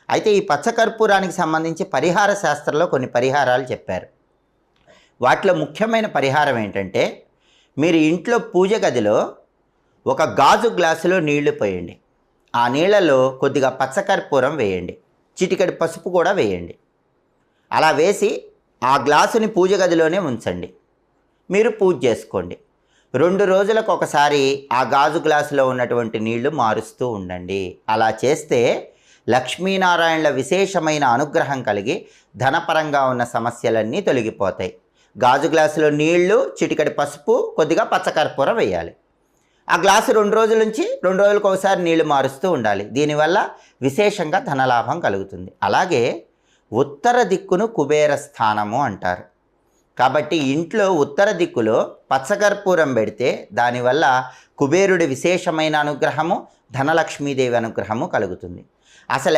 అయితే ఈ పచ్చకర్పూరానికి సంబంధించి పరిహార శాస్త్రంలో కొన్ని పరిహారాలు చెప్పారు. వాటిలో ముఖ్యమైన పరిహారం ఏంటంటే, మీరు ఇంట్లో పూజ గదిలో ఒక గాజు గ్లాసులో నీళ్లు పోయండి. ఆ నీళ్ళలో కొద్దిగా పచ్చకర్పూరం వేయండి, చిటికెడు పసుపు కూడా వేయండి. అలా వేసి ఆ గ్లాసుని పూజ గదిలోనే ఉంచండి. మీరు పూజ చేసుకోండి. 2 రోజులకు ఒకసారి ఆ గాజు గ్లాసులో ఉన్నటువంటి నీళ్లు మారుస్తూ ఉండండి. అలా చేస్తే లక్ష్మీనారాయణల విశేషమైన అనుగ్రహం కలిగి ధనపరంగా ఉన్న సమస్యలన్నీ తొలగిపోతాయి. గాజు గ్లాసులో నీళ్లు, చిటికెడు పసుపు, కొద్దిగా పచ్చకర్పూరం వేయాలి. ఆ గ్లాసు 2 రోజుల నుంచి 2 రోజులకు ఒకసారి నీళ్లు మారుస్తూ ఉండాలి. దీనివల్ల విశేషంగా ధనలాభం కలుగుతుంది. అలాగే ఉత్తర దిక్కును కుబేర స్థానము అంటారు. కాబట్టి ఇంట్లో ఉత్తర దిక్కులో పచ్చకర్పూరం పెడితే దానివల్ల కుబేరుడి విశేషమైన అనుగ్రహము, ధనలక్ష్మీదేవి అనుగ్రహము కలుగుతుంది. అసలు